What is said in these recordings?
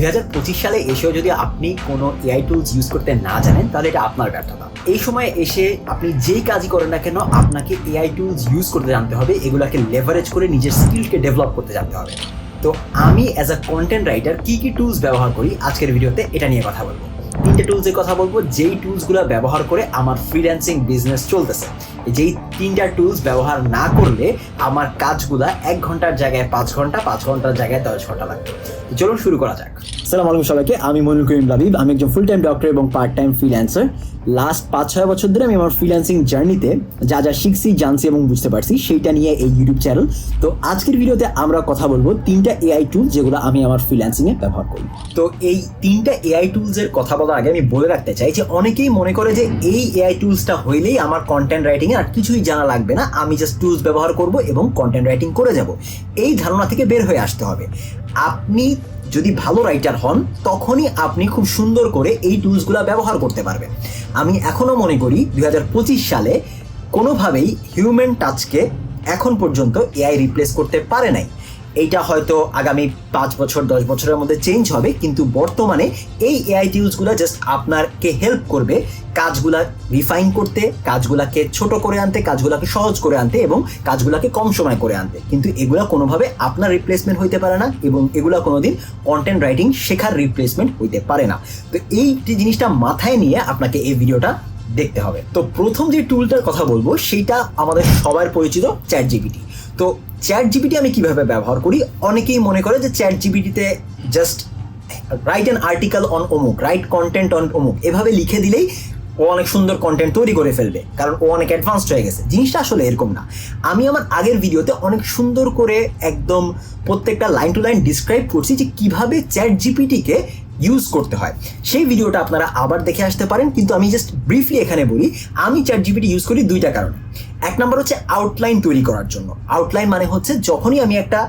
2025 সালে এসেও যদি আপনি কোনো এআই টুলস ইউজ করতে না জানেন তাহলে এটা আপনার ব্যর্থতা। এই সময় এসে আপনি যেই কাজই করেন না কেন আপনাকে এআই টুলস ইউজ করতে জানতে হবে, এগুলাকে লেভারেজ করে নিজের স্কিলকে ডেভেলপ করতে জানতে হবে। তো আমি অ্যাজ আ কন্টেন্ট রাইটার কি কি টুলস ব্যবহার করি আজকের ভিডিওতে এটা নিয়ে কথা বলবো। 3টে টুলসের কথা বলবো যেই টুলসগুলো ব্যবহার করে আমার ফ্রিল্যান্সিং বিজনেস চলতেছে। যেই 3টা টুলস ব্যবহার না করলে আমার কাজগুলা 1 ঘন্টার জায়গায় 5 ঘন্টা, 5 ঘন্টার জায়গায় 10 ঘন্টা লাগবে। চলুন শুরু করা যাক। আসসালামু আলাইকুম সবাইকে, আমি মনিরুল করিম লাবিব। আমি একজন ফুল টাইম ডক্টর এবং পার্ট টাইম ফ্রিল্যান্সার। লাস্ট 5-6 বছর ধরে আমি আমার ফ্রিল্যান্সিং জার্নিতে যা যা শিখছি, জানছি এবং বুঝতে পারছি সেইটা নিয়ে এই ইউটিউব চ্যানেল। তো আজকের ভিডিওতে আমরা কথা বলবো 3টা এআই টুল যেগুলো আমি আমার ফ্রিল্যান্সিংয়ে ব্যবহার করি। তো এই 3টা এআই টুলসের কথা বলার আগে আমি বলে রাখতে চাই যে অনেকেই মনে করে যে এই এআই টুলসটা হইলেই আমার কন্টেন্ট রাইটিং এ আর কিছুই জানা লাগবে না, আমি জাস্ট টুলস ব্যবহার করব এবং কন্টেন্ট রাইটিং করে যাব। এই ধারণা থেকে বের হয়ে আসতে হবে। আপনি যদি ভালো রাইটার হন তখনই আপনি খুব সুন্দর করে এই টুলসগুলো ব্যবহার করতে পারবেন। আমি এখনো মনে করি 2025 সালে কোনোভাবেই হিউম্যান টাচকে এখন পর্যন্ত এআই রিপ্লেস করতে পারে নাই। এইটা হয়তো আগামী 5 বছর 10 বছরের মধ্যে চেঞ্জ হবে, কিন্তু বর্তমানে এই এআই টুলসগুলো জাস্ট আপনাকে হেল্প করবে কাজগুলা রিফাইন করতে, কাজগুলাকে ছোট করে আনতে, কাজগুলাকে সহজ করে আনতে এবং কাজগুলাকে কম সময় করে আনতে। কিন্তু এগুলা কোনোভাবে আপনার রিপ্লেসমেন্ট হইতে পারে না এবং এগুলা কোনোদিন কন্টেন্ট রাইটিং শেখার রিপ্লেসমেন্ট হইতে পারে না। তো এই জিনিসটা মাথায় নিয়ে আপনাকে এই ভিডিওটা দেখতে হবে। তো প্রথম যে টুলটার কথা বলবো সেইটা আমাদের সবার পরিচিত চ্যাট জিপিটি। তো চ্যাট জিপিটি আমি কিভাবে ব্যবহার করি, অনেকেই মনে করে যে চ্যাট জিপিটিতে just write an article on অমুক, রাইট কন্টেন্ট অন অমুক এভাবে লিখে দিলেই ও অনেক সুন্দর কন্টেন্ট তৈরি করে ফেলবে, কারণ ও অনেক অ্যাডভান্সড হয়ে গেছে। জিনিসটা আসলে এরকম না। আমি আমার আগের ভিডিওতে অনেক সুন্দর করে একদম প্রত্যেকটা লাইন টু লাইন ডিসক্রাইব করছি যে কিভাবে চ্যাট জিপিটিকে ইউজ করতে হয়। সেই ভিডিওটা আপনারা আবার দেখে আসতে পারেন, কিন্তু আমি জাস্ট ব্রিফলি এখানে বলি আমি চ্যাট জিপিটি ইউজ করি 2টা কারণে। 1 নম্বর হচ্ছে আউটলাইন তৈরি করার জন্য। আউটলাইন মানে হচ্ছে যখনই আমি একটা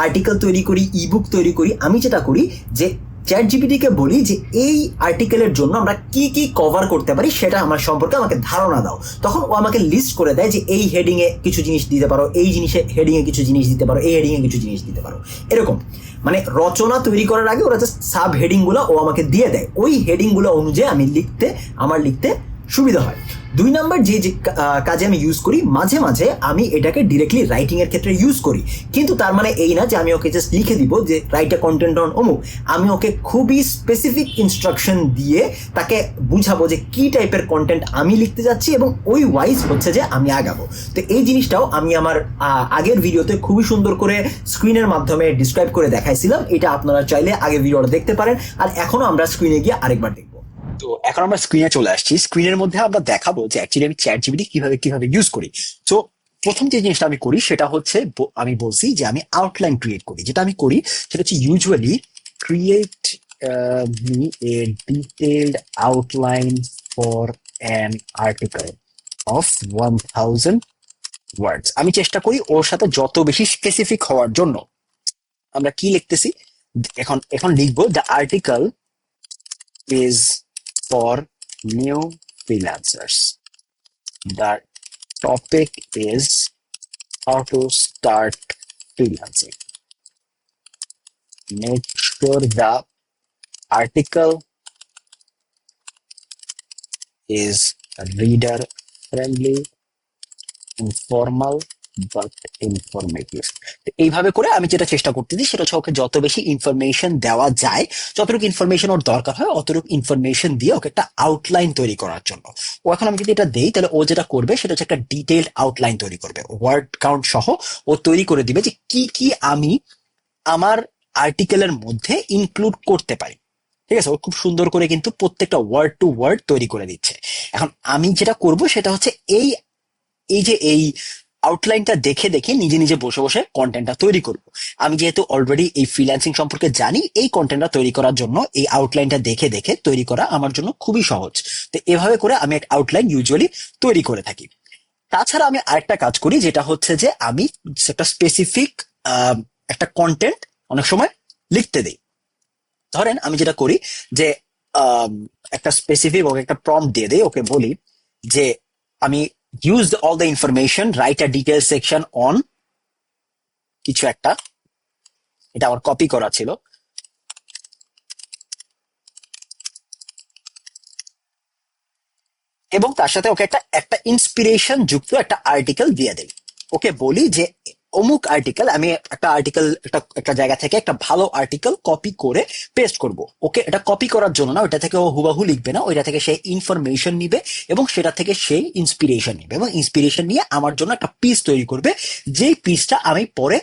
আর্টিকেল তৈরি করি, ইবুক তৈরি করি, আমি যেটা করি যে চ্যাট জিপিটিকে বলি যে এই আর্টিকেলের জন্য আমরা কি কি কভার করতে পারি সেটা আমার সম্পর্কে আমাকে ধারণা দাও। তখন ও আমাকে লিস্ট করে দেয় যে এই হেডিংয়ে কিছু জিনিস দিতে পারো, এই জিনিসে হেডিংয়ে কিছু জিনিস দিতে পারো, এই হেডিংয়ে কিছু জিনিস দিতে পারো। এরকম মানে রচনা তৈরি করার আগে ওরা জাস্ট সাব হেডিংগুলো ও আমাকে দিয়ে দেয়, ওই হেডিংগুলো অনুযায়ী আমি আমার লিখতে সুবিধা হয়। 2 নম্বর যে কাজে আমি ইউজ করি, মাঝে মাঝে আমি এটাকে ডিরেক্টলি রাইটিং এর ক্ষেত্রে ইউজ করি, কিন্তু তার মানে এই না যে আমি ওকে জাস্ট লিখে দিব যে রাইট এ কন্টেন্ট অন অমুক। আমি ওকে খুবই স্পেসিফিক ইনস্ট্রাকশন দিয়ে তাকে বুঝাবো যে কি টাইপের কন্টেন্ট আমি লিখতে যাচ্ছি এবং ওই ওয়াইজ হচ্ছে যে আমি আগাবো। তো এই জিনিসটাও আমি আমার আগের ভিডিওতে খুবই সুন্দর করে স্ক্রিনের মাধ্যমে ডিসক্রাইব করে দেখাইছিলাম। এটা আপনারা চাইলে আগের ভিডিওটা দেখতে পারেন, আর এখনো আমরা স্ক্রিনে গিয়ে আরেকবার দেখবো। তো এখন আমরা স্ক্রিনে চলে আসছি। স্ক্রিনের মধ্যে আমরা দেখাবো যে অ্যাকচুয়ালি আমি চ্যাট জিপিটি কিভাবে ইউজ করি। তো প্রথম যে জিনিসটা আমি করি সেটা হচ্ছে আমি বলছি যে আমি আউটলাইন ক্রিয়েট করি। যেটা আমি করি সেটা হচ্ছে usually create me a detailed outline for an article of 1000 ওয়ার্ডস। আমি চেষ্টা করি ওর সাথে যত বেশি স্পেসিফিক হওয়ার জন্য। আমরা কি লিখতেছি এখন লিখবো the article is for new freelancers. The topic is how to start freelancing. Make sure the article is reader friendly, informal but informative. এইভাবে করে আমি যেটা চেষ্টা করতেছি সেটা হচ্ছে ওকে যত বেশি ইনফরমেশন দেওয়া যায়, যতটুকু ইনফরমেশন ওর দরকার হয় অতটুকু ইনফরমেশন দিয়ে ওকে একটা আউটলাইন তৈরি করার জন্য। ও এখন আমি যদি এটা দেই তাহলে ও যেটা করবে সেটা হচ্ছে একটা ডিটেইলড আউটলাইন তৈরি করবে, ওয়ার্ড কাউন্ট সহ ও তৈরি করে দিবে যে কি কি আমি আমার আর্টিকেলের মধ্যে ইনক্লুড করতে পারি। ঠিক আছে, ও খুব সুন্দর করে কিন্তু প্রত্যেকটা ওয়ার্ড টু ওয়ার্ড তৈরি করে দিচ্ছে। এখন আমি যেটা করব সেটা হচ্ছে এই আউটলাইনটা দেখে দেখে নিজে নিজে বসে বসে কন্টেন্টটা তৈরি করব। আমি যেহেতু অলরেডি এই ফ্রিল্যান্সিং সম্পর্কে জানি, এই কন্টেন্টটা তৈরি করার জন্য এই আউটলাইনটা দেখে দেখে তৈরি করা আমার জন্য খুবই সহজ। তো এভাবে করে আমি এক আউটলাইন ইউজুয়ালি তৈরি করে থাকি। তাছাড়া আমি আরেকটা কাজ করি যেটা হচ্ছে যে আমি একটা স্পেসিফিক একটা কন্টেন্ট অনেক সময় লিখতে দিই। ধরেন আমি যেটা করি যে একটা স্পেসিফিক ওকে একটা প্রম্পট দিয়ে দেই, ওকে বলি যে আমি use all the information, write a detailed section on কিছু একটা, এটা আমার কপি করা ছিল, এবং তার সাথে ওকে একটা একটা ইন্সপিরেশন যুক্ত একটা আর্টিকেল দিয়ে দেই। ওকে বলি যে অমুক আর্টিকেল, আমি একটা আর্টিকেল একটা জায়গা থেকে একটা ভালো আর্টিকেল কপি করে পেস্ট করব। ওকে এটা কপি করার জন্য না, ওইটা থেকে ও হুবাহু লিখবে না, ওইটা থেকে সে ইনফরমেশন নিবে এবং সেটা থেকে সে ইন্সপিরেশন নিবে এবং ইন্সপিরেশন নিয়ে আমার জন্য একটা পিস তৈরি করবে, যেই পিসটা আমি পরে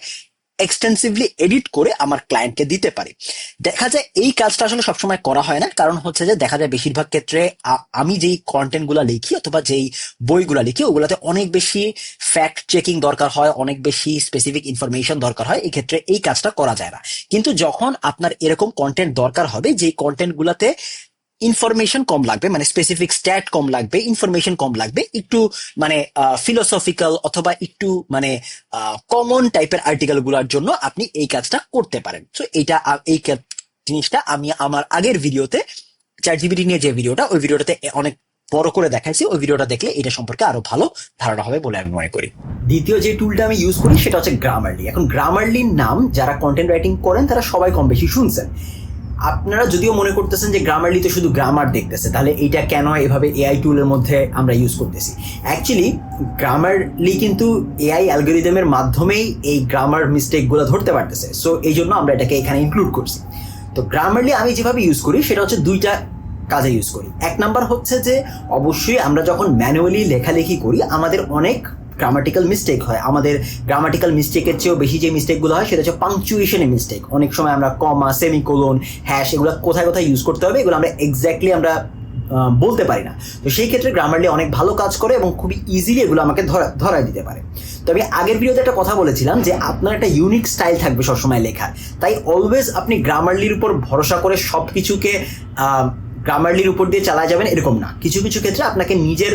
এক্সটেন্সিভলি এডিট করে আমার ক্লায়েন্টকে দিতে পারি। দেখা যায় এই কাজটা আসলে সবসময় করা হয় না, কারণ হচ্ছে যে দেখা যায় বেশিরভাগ ক্ষেত্রে আমি যেই কন্টেন্ট গুলা লিখি অথবা যেই বইগুলা লিখি ওগুলাতে অনেক বেশি ফ্যাক্ট চেকিং দরকার হয়, অনেক বেশি স্পেসিফিক ইনফরমেশন দরকার হয়, এই ক্ষেত্রে এই কাজটা করা যায় না। কিন্তু যখন আপনার এরকম কন্টেন্ট দরকার হবে যেই কন্টেন্ট গুলাতে ইনফরমেশন কম লাগবে, মানে স্পেসিফিক স্ট্যাট কম লাগবে, ইনফরমেশন কম লাগবে, একটু মানে ফিলোসফিক্যাল অথবা একটু মানে কমন টাইপের আর্টিকেল গুলার জন্য আপনি এই কাজটা করতে পারেন। তো এইটা জিনিসটা আমি আমার আগের ভিডিওতে চ্যাটজিপিটি নিয়ে যে ভিডিওটা, ওই ভিডিওটাতে অনেক বড় করে দেখাইছি, ওই ভিডিওটা দেখলে এটা সম্পর্কে আরো ভালো ধারণা হবে বলে আমি মনে করি। দ্বিতীয় যে টুলটা আমি ইউজ করি সেটা হচ্ছে গ্রামারলি। এখন গ্রামারলির নাম যারা কন্টেন্ট রাইটিং করেন তারা সবাই কম বেশি শুনছেন। আপনারা যদিও মনে করতেছেন যে গ্রামারলি তো শুধু গ্রামার দেখতেছে, তাহলে এইটা কেন এভাবে এআই টুলের মধ্যে আমরা ইউজ করতেছি? অ্যাকচুয়ালি গ্রামারলি কিন্তু এআই অ্যালগোরিদমের মাধ্যমেই এই গ্রামার মিস্টেকগুলো ধরতে পারতেছে, সো এই জন্য আমরা এটাকে এখানে ইনক্লুড করছি। তো গ্রামারলি আমি যেভাবে ইউজ করি সেটা হচ্ছে দুইটা কাজে ইউজ করি। এক নাম্বার হচ্ছে যে অবশ্যই আমরা যখন ম্যানুয়ালি লেখালেখি করি আমাদের অনেক গ্রামাটিক্যাল মিস্টেক হয়। আমাদের গ্রামাটিক্যাল মিস্টেকের চেয়েও বেশি যে মিস্টেকগুলো হয় সেটা হচ্ছে পাংচুয়েশনের মিস্টেক। অনেক সময় আমরা কমা, সেমিকোলন, হ্যাশ এগুলো কোথায় কোথায় ইউজ করতে হবে এগুলো আমরা এক্স্যাক্টলি আমরা বলতে পারি না। তো সেই ক্ষেত্রে গ্রামারলি অনেক ভালো কাজ করে এবং খুবই ইজিলি এগুলো আমাকে ধরায় দিতে পারে। তো আমি আগের ভিডিওতে একটা কথা বলেছিলাম যে আপনার একটা ইউনিক স্টাইল থাকবে সবসময় লেখার, তাই অলওয়েজ আপনি গ্রামারলির উপর ভরসা করে সব কিছুকে গ্রামারলির উপর দিয়ে চালা যাবেন এরকম না। কিছু কিছু ক্ষেত্রে আপনাকে নিজের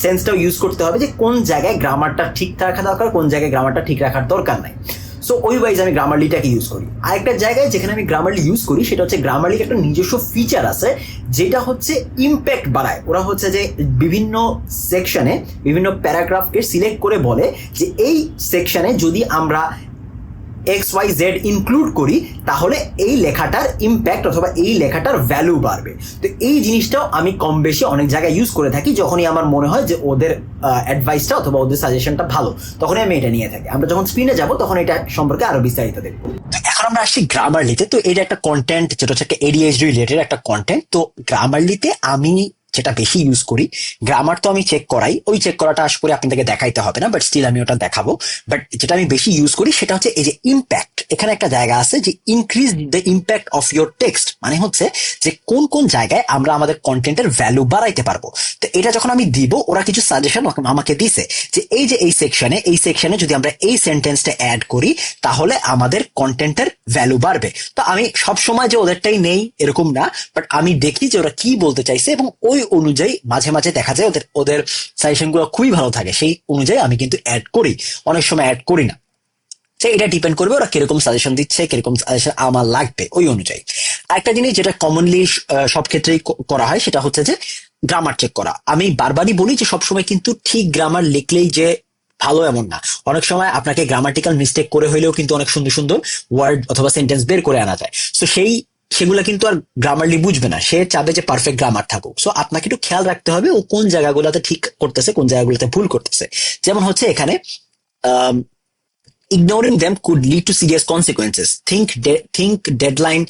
সেন্সটাও ইউজ করতে হবে যে কোন জায়গায় গ্রামারটা ঠিক রাখা দরকার, কোন জায়গায় গ্রামারটা ঠিক রাখার দরকার নাই। সো ওই ওয়াইজ আমি গ্রামারলিটাকে ইউজ করি। আরেকটা জায়গায় যেখানে আমি গ্রামারলি ইউজ করি সেটা হচ্ছে গ্রামারলির একটা নিজস্ব ফিচার আছে যেটা হচ্ছে ইম্প্যাক্ট বাড়ায়। ওরা হচ্ছে যে বিভিন্ন সেকশনে বিভিন্ন প্যারাগ্রাফকে সিলেক্ট করে বলে যে এই সেকশনে যদি আমরা XYZ ইনক্লুড করি তাহলে এই লেখাটার ইম্প্যাক্ট অথবা এই লেখাটার ভ্যালু বাড়বে। তো এই জিনিসটাও আমি কম বেশি অনেক জায়গায় ইউজ করে থাকি। যখনই আমার মনে হয় যে ওদের অ্যাডভাইসটা অথবা ওদের সাজেশনটা ভালো তখনই আমি এটা নিয়ে থাকি। আমরা যখন স্ক্রিনে যাব তখন এটা সম্পর্কে আরো বিস্তারিত দেখবো। এখন আমরা আসছি গ্রামারলিতে। তো এটা একটা কন্টেন্ট যেটা হচ্ছে একটা ADHD রিলেটেড একটা কন্টেন্ট। তো গ্রামারলিতে আমি যেটা বেশি ইউজ করি, গ্রামার তো আমি চেক করাই, ওই চেক করাটা আশা করি আপনাদেরকে দেখাইতে হবে না, বাট স্টিল আমি ওটা দেখাবো। বাট যেটা আমি বেশি ইউজ করি সেটা হচ্ছে এই যে ইম্প্যাক্ট। এখানে একটা জায়গা আছে যে increase the impact of your text, মানে হচ্ছে যে কোন কোন জায়গায় আমরা আমাদের কন্টেন্টের ভ্যালু বাড়াইতে পারবো। তো এটা যখন আমি দিব, ওরা কিছু সাজেশন আমাকে দিছে যে এই সেকশনে যদি আমরা এই সেন্টেন্সটা অ্যাড করি তাহলে আমাদের কন্টেন্টের ভ্যালু বাড়বে। তো আমি সব সময় যে ওদেরটাই নেই এরকম না, বাট আমি দেখি যে ওরা কি বলতে চাইছে এবং ওই অনুযায়ী মাঝে মাঝে দেখা যায় ওদের সাজেশন গুলো খুবই ভালো থাকে, সেই অনুযায়ী আমি কিন্তু অ্যাড করি, অনেক সময় অ্যাড করি না। এটা ডিপেন্ড করবে ওরা কিরকম সাজেশন দিচ্ছে, কিরকম সাজেশন আমার লাগবে ওই অনুযায়ী। আরেকটা জিনিস যেটা কমনলি সব ক্ষেত্রেই করা হয় সেটা হচ্ছে যে গ্রামার চেক করা। আমি বারবারই বলি যে সবসময় কিন্তু ঠিক গ্রামার লিখলেই যে ভালো এমন না, অনেক সময় আপনাকে গ্রামাটিক্যাল মিস্টেক করে হইলেও কিন্তু অনেক সুন্দর সুন্দর ওয়ার্ড অথবা সেন্টেন্স বের করে আনা যায়। তো সেগুলা কিন্তু আর গ্রামারলি বুঝবে না, সে চাবে যে পারফেক্ট গ্রামার থাকুক। সো আপনাকে একটু খেয়াল রাখতে হবে ও কোন জায়গাগুলোতে ঠিক করতেছে, কোন জায়গাগুলোতে ভুল করতেছে। যেমন হচ্ছে এখানে ignoring them could lead to serious consequences. Think deadline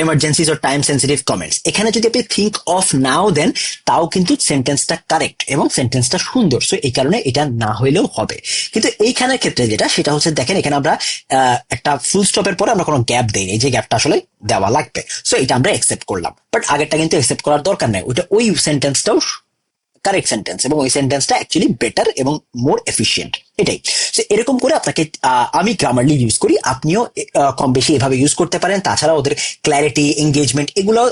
emergencies or time sensitive comments. এখানে যদি আপনি think of now দেন তাও কিন্তু সেন্টেন্সটা কারেক্ট এবং সেন্টেন্সটা সুন্দর, সো এই কারণে এটা না হইলেও হবে। কিন্তু এইখানের ক্ষেত্রে যেটা সেটা হচ্ছে দেখেন এখানে আমরা একটা ফুল স্টপের পরে আমরা কোনো গ্যাপ দেই, এই যে গ্যাপটা আসলে দেওয়া লাগবে, সো এটা আমরা অ্যাকসেপ্ট করলাম। বাট আগেরটা কিন্তু অ্যাকসেপ্ট করার দরকার নেই, ওই সেন্টেন্সটাও কারেক্ট সেন্টেন্স এবং ওই সেন্টেন্সটা অ্যাকচুয়ালি বেটার এবং মোর এফিশিয়েন্ট, এটাই। সো এরকম করে আপনাকে আমি গ্রামারলি ইউজ করি, আপনিও কম বেশি এভাবে ইউজ করতে পারেন। তাছাড়া ওদের ক্ল্যারিটি, এঙ্গেজমেন্ট এগুলো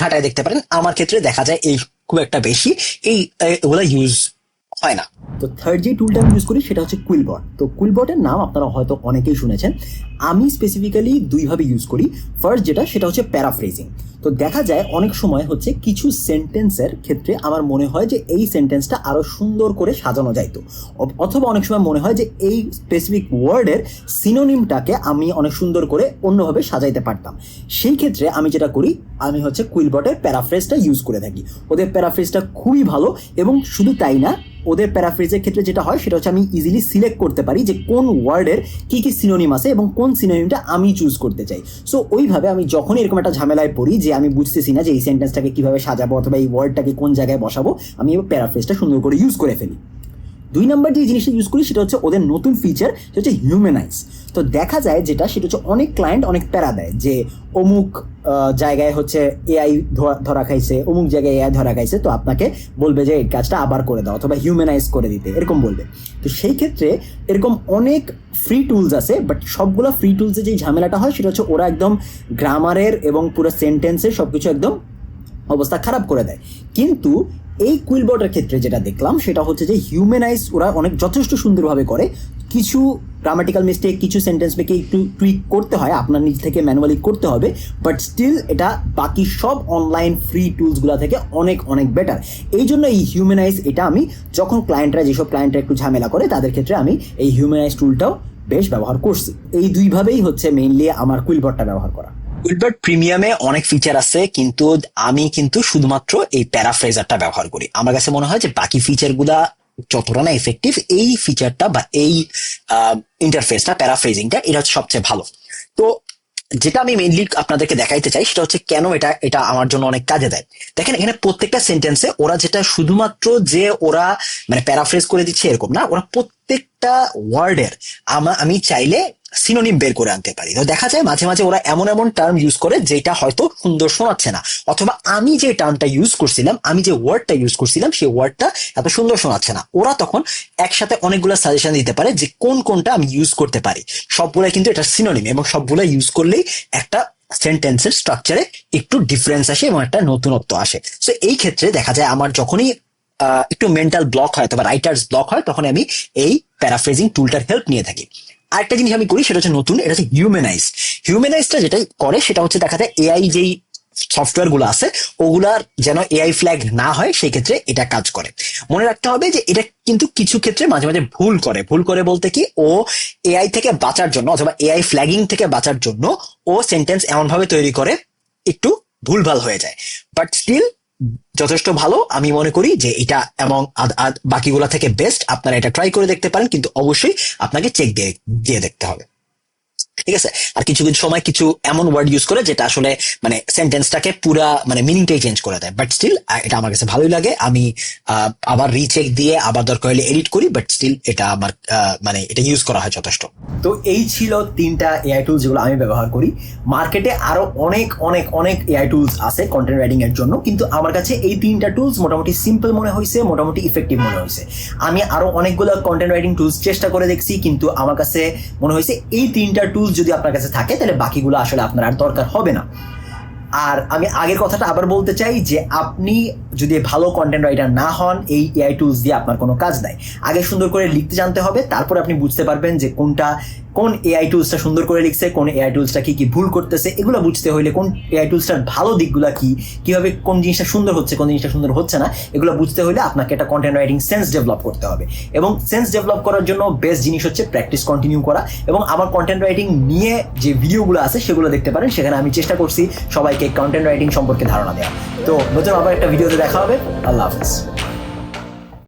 ঘাটায় দেখতে পারেন। আমার ক্ষেত্রে দেখা যায় এই খুব একটা বেশি এগুলো ইউজ হয় না। তো থার্ড যে টুলটা আমি ইউজ করি সেটা হচ্ছে কুইলবট। তো কুইলবটের নাম আপনারা হয়তো অনেকেই শুনেছেন। আমি স্পেসিফিক্যালি দুইভাবে ইউজ করি। ফার্স্ট যেটা সেটা হচ্ছে প্যারাফ্রেজিং। তো দেখা যায় অনেক সময় হচ্ছে কিছু সেন্টেন্সের ক্ষেত্রে আমার মনে হয় যে এই সেন্টেন্সটা আরও সুন্দর করে সাজানো যাইতো, অথবা অনেক সময় মনে হয় যে এই স্পেসিফিক ওয়ার্ডের সিনোনিমটাকে আমি অনেক সুন্দর করে অন্যভাবে সাজাইতে পারতাম। সেই ক্ষেত্রে আমি যেটা করি, আমি হচ্ছে কুইলবটের প্যারাফ্রেজটা ইউজ করে থাকি। ওদের প্যারাফ্রেজটা খুবই ভালো, এবং শুধু তাই না, ওদের প্যারাফ্রেজের ক্ষেত্রে যেটা হয় সেটা হচ্ছে আমি ইজিলি সিলেক্ট করতে পারি যে কোন ওয়ার্ডের কী কী সিনোনিম আছে এবং কোন সিনোনিমটা আমি চুজ করতে চাই। সো ওইভাবে আমি যখনই এরকম একটা ঝামেলায় পড়ি যে আমি বুঝতেছি না যে এই সেন্টেন্সটাকে কীভাবে সাজাবো অথবা এই ওয়ার্ডটাকে কোন জায়গায় বসাবো, আমি এই প্যারাফ্রেজটা সুন্দর করে ইউজ করে ফেলি। 2 নম্বর যে জিনিসটা ইউজ করি সেটা হচ্ছে ওদের নতুন ফিচার, সেটা হচ্ছে হিউম্যানাইজ। তো দেখা যায় যেটা সেটা হচ্ছে অনেক ক্লায়েন্ট অনেক প্যারা দেয় যে অমুক জায়গায় হচ্ছে এআই ধরা খাইছে, অমুক জায়গায় এআই ধরা খাইছে, তো আপনাকে বলবে যে এই কাজটা আবার করে দাও অথবা হিউম্যানাইজ করে দিতে, এরকম বলবে। তো সেই ক্ষেত্রে এরকম অনেক ফ্রি টুলস আছে, বাট সবগুলো ফ্রি টুলসে যে ঝামেলাটা হয় সেটা হচ্ছে ওরা একদম গ্রামারের এবং পুরো সেন্টেন্সের সব কিছু একদম অবস্থা খারাপ করে দেয়। কিন্তু এই কুইলবটের ক্ষেত্রে যেটা দেখলাম সেটা হচ্ছে যে হিউম্যানাইজ ওরা অনেক যথেষ্ট সুন্দরভাবে করে। কিছু গ্রামাটিক্যাল মিস্টেক, কিছু সেন্টেন্স মেকে একটু টুইক করতে হয়, আপনার নিজ থেকে ম্যানুয়ালি করতে হবে, বাট স্টিল এটা বাকি সব অনলাইন ফ্রি টুলসগুলো থেকে অনেক অনেক বেটার। এই জন্য এই হিউম্যানাইজ এটা আমি যখন যেসব ক্লায়েন্টরা একটু ঝামেলা করে তাদের ক্ষেত্রে আমি এই হিউম্যানাইজ টুলটাও বেশ ব্যবহার করছি। এই দুইভাবেই হচ্ছে মেইনলি আমার কুইলবটটা ব্যবহার করা। কুইলবট প্রিমিয়ামে অনেক ফিচার আছে, কিন্তু আমি কিন্তু শুধুমাত্র এই প্যারাফ্রেজারটা ব্যবহার করি। আমার কাছে মনে হয় যে বাকি ফিচারগুলা যতটা না এফেক্টিভ, এই ফিচারটা বা এই ইন্টারফেসটা, প্যারাফ্রেজিংটা, এটা হচ্ছে সবচেয়ে ভালো। তো যেটা আমি মেইনলি আপনাদেরকে দেখাইতে চাই সেটা হচ্ছে কেন এটা আমার জন্য অনেক কাজে দেয়। দেখেন এখানে প্রত্যেকটা সেন্টেন্সে ওরা যেটা শুধুমাত্র যে ওরা মানে প্যারাফ্রেজ করে দিচ্ছে এরকম না, ওরা প্রত্যেকটা ওয়ার্ডের আমি চাইলে সিনোনিম বের করে আনতে পারি। তো দেখা যায় মাঝে মাঝে ওরা এমন এমন টার্ম ইউজ করে যেটা হয়তো সুন্দর শোনাচ্ছে না, অথবা আমি যে টার্মটা ইউজ করছিলাম, আমি যে ওয়ার্ডটা ইউজ করছিলাম সেই ওয়ার্ডটা এত সুন্দর শোনাচ্ছে না। ওরা তখন একসাথে অনেকগুলো সাজেশন দিতে পারে যে কোনটা আমি ইউজ করতে পারি। সবগুলাই কিন্তু এটা সিনোনিম, এবং সবগুলো ইউজ করলেই একটা সেন্টেন্সের স্ট্রাকচারে একটু ডিফারেন্স আসে এবং একটা নতুনত্ব আসে। তো এই ক্ষেত্রে দেখা যায় আমার যখনই একটু মেন্টাল ব্লক হয় অথবা রাইটার্স ব্লক হয়, তখন আমি এই প্যারাফ্রেজিং টুলটার হেল্প নিয়ে থাকি। আরেকটা জিনিস আমি করি সেটা হচ্ছে নতুন, এটা হচ্ছে হিউম্যানাইজটা যেটা করে সেটা হচ্ছে দেখা যায় এআই যেই সফটওয়্যার গুলো আছে ওগুলার যেন এআই ফ্ল্যাগ না হয়, সেই ক্ষেত্রে এটা কাজ করে। মনে রাখতে হবে যে এটা কিন্তু কিছু ক্ষেত্রে মাঝে মাঝে ভুল করে বলতে কি, ও এআই থেকে বাঁচার জন্য অথবা এআই ফ্ল্যাগিং থেকে বাঁচার জন্য ও সেন্টেন্স এমন ভাবে তৈরি করে একটু ভুলভাল হয়ে যায়, বাট স্টিল যথেষ্ট ভালো আমি মনে করি যে এটা, এবং বাকিগুলা থেকে বেস্ট। আপনারা এটা ট্রাই করে দেখতে পারেন, কিন্তু অবশ্যই আপনাকে চেক দিয়ে দেখতে হবে, ঠিক আছে? আর কিছু কিছু সময় কিছু এমন ওয়ার্ড ইউজ করে যেটা আসলে মানে সেন্টেন্সটাকে পুরা মানে মিনিংটাই চেঞ্জ করে দেয়, বাট স্টিল এটা আমার কাছে ভালোই লাগে। আমি আবার রিচেক দিয়ে আবার দরকার হলে এডিট করি, বাট স্টিল এটা আমার মানে এটা ইউজ করা হয় যথেষ্ট। তো এই ছিল 3টা এআই টুলস যেগুলো আমি ব্যবহার করি। মার্কেটে আরো অনেক অনেক অনেক এআই টুলস আছে কন্টেন্ট রাইটিং এর জন্য, কিন্তু আমার কাছে এই 3টা টুলস মোটামুটি সিম্পল মনে হয়েছে, মোটামুটি ইফেক্টিভ মনে হয়েছে। আমি আরো অনেকগুলো কন্টেন্ট রাইটিং টুলস চেষ্টা করে দেখছি, কিন্তু আমার কাছে মনে হয়েছে এই 3টা টুলস যদি আপনার কাছে থাকে তাহলে বাকিগুলো আসলে আপনার আর দরকার হবে না। আর আমি আগের কথাটা আবার বলতে চাই যে আপনি যদি ভালো কন্টেন্ট রাইটার না হন, এই এআই টুলস দিয়ে আপনার কোনো কাজ নাই। আগে সুন্দর করে লিখতে জানতে হবে, তারপরে আপনি বুঝতে পারবেন যে কোন এআই টুলসটা সুন্দর করে লিখছে, কোন এআই টুলসটা কি ভুল করতেছে। এগুলো বুঝতে হইলে কোন এআই টুলসটার ভালো দিকগুলো কিভাবে কোন জিনিসটা সুন্দর হচ্ছে, কোন জিনিসটা সুন্দর হচ্ছে না, এগুলো বুঝতে হইলে আপনাকে একটা কন্টেন্ট রাইটিং সেন্স ডেভেলপ করতে হবে। এবং সেন্স ডেভেলপ করার জন্য বেস্ট জিনিস হচ্ছে প্র্যাকটিস কন্টিনিউ করা। এবং আমার কন্টেন্ট রাইটিং নিয়ে যে ভিডিওগুলো আছে সেগুলো দেখতে পারেন, সেখানে আমি চেষ্টা করছি সবাইকে কন্টেন্ট রাইটিং সম্পর্কে ধারণা দেওয়া। তো নতুন আবার একটা ভিডিওতে দেখা হবে। আল্লাহ হাফেজ।